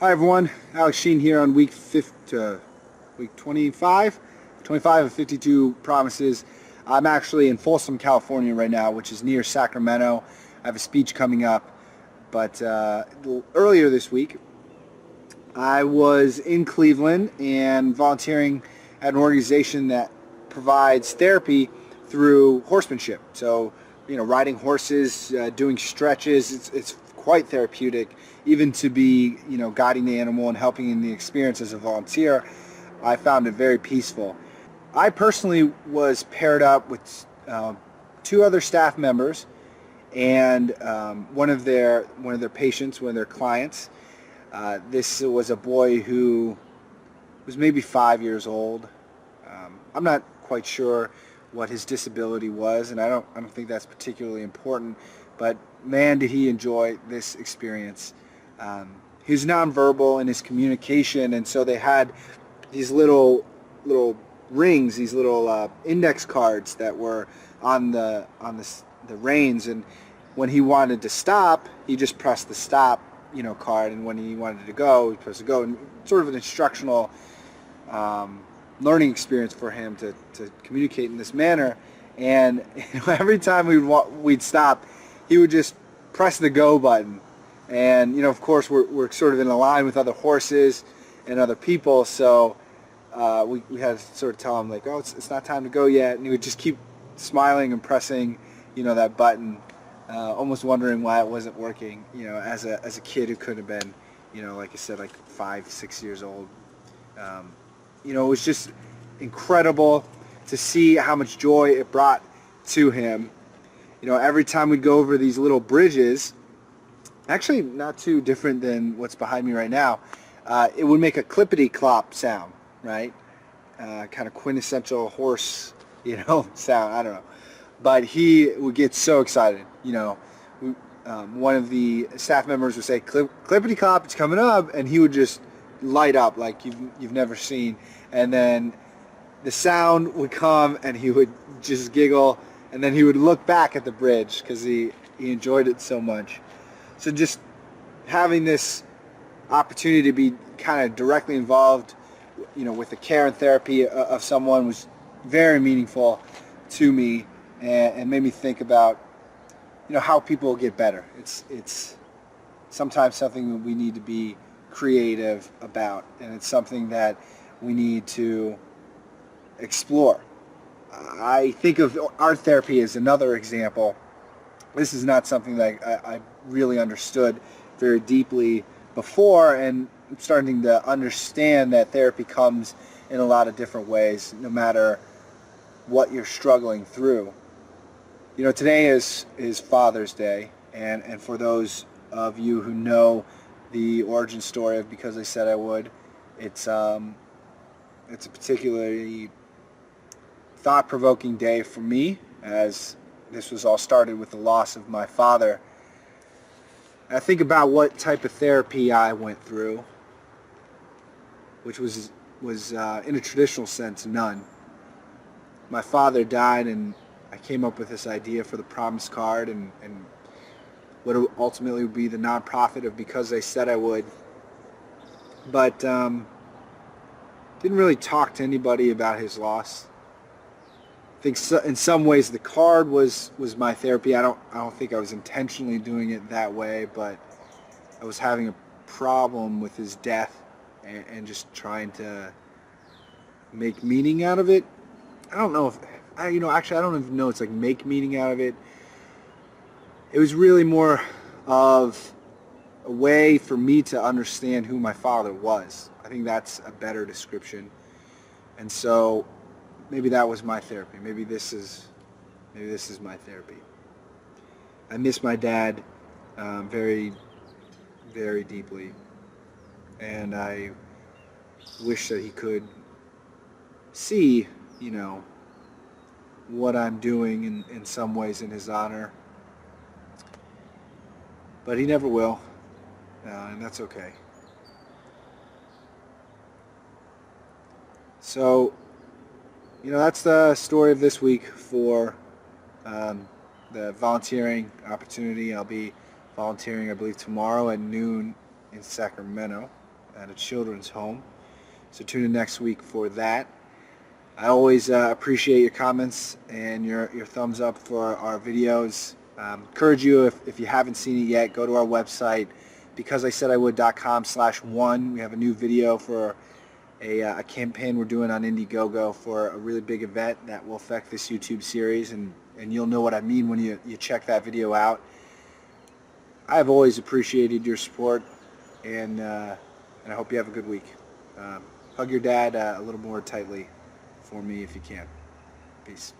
Hi everyone, Alex Sheen here on week 25, 25 of 52 promises. I'm actually in Folsom, California right now, which is near Sacramento. I have a speech coming up, but earlier this week I was in Cleveland and volunteering at an organization that provides therapy through horsemanship. So, riding horses, doing stretches, it's quite therapeutic. Even to be, guiding the animal and helping in the experience as a volunteer, I found it very peaceful. I personally was paired up with two other staff members and one of their patients, one of their clients. This was a boy who was maybe 5 years old. I'm not quite sure what his disability was, and I don't think that's particularly important. But man, did he enjoy this experience. He's nonverbal in his communication, and so they had these little rings, these little index cards that were on the reins, and when he wanted to stop, he just pressed the stop card, and when he wanted to go, he pressed the go, and sort of an instructional learning experience for him to communicate in this manner. And every time we'd stop, he would just press the go button. And of course we're sort of in a line with other horses and other people, so we had to sort of tell him like, oh, it's not time to go yet, and he would just keep smiling and pressing that button, almost wondering why it wasn't working. As a kid who could have been, like I said, like 5-6 years old. It was just incredible to see how much joy it brought to him. Every time we'd go over these little bridges, actually not too different than what's behind me right now, it would make a clippity-clop sound, right? Kind of quintessential horse, sound. I don't know. But he would get so excited. One of the staff members would say, clippity-clop, it's coming up, and he would just light up like you've never seen. And then the sound would come, and he would just giggle, and then he would look back at the bridge because he enjoyed it so much. So just having this opportunity to be kind of directly involved, with the care and therapy of someone was very meaningful to me, and made me think about, how people get better. It's sometimes something that we need to be creative about, and it's something that we need to explore. I think of art therapy as another example. This is not something that I really understood very deeply before, and I'm starting to understand that therapy comes in a lot of different ways, no matter what you're struggling through. Today is Father's Day, and for those of you who know the origin story of Because I Said I Would, it's a particularly thought-provoking day for me, as this was all started with the loss of my father. I think about what type of therapy I went through, which was in a traditional sense, none. My father died, and I came up with this idea for the Promise Card and what ultimately would be the nonprofit of Because I Said I Would. But didn't really talk to anybody about his loss. I think in some ways the card was my therapy. I don't think I was intentionally doing it that way, but I was having a problem with his death and just trying to make meaning out of it. I don't know if actually I don't even know it's like make meaning out of it. It was really more of a way for me to understand who my father was. I think that's a better description. And so maybe that was my therapy. Maybe this is my therapy. I miss my dad very, very deeply, and I wish that he could see, what I'm doing in some ways in his honor. But he never will, and that's okay. So, that's the story of this week for the volunteering opportunity. I'll be volunteering, I believe, tomorrow at noon in Sacramento. at a children's home. So tune in next week for that. I always appreciate your comments and your thumbs up for our videos. Encourage you, if you haven't seen it yet, go to our website, becauseIsaidIwould.com/one. We have a new video for a campaign we're doing on Indiegogo for a really big event that will affect this YouTube series, and you'll know what I mean when you check that video out. I've always appreciated your support, and I hope you have a good week. Hug your dad a little more tightly for me if you can. Peace.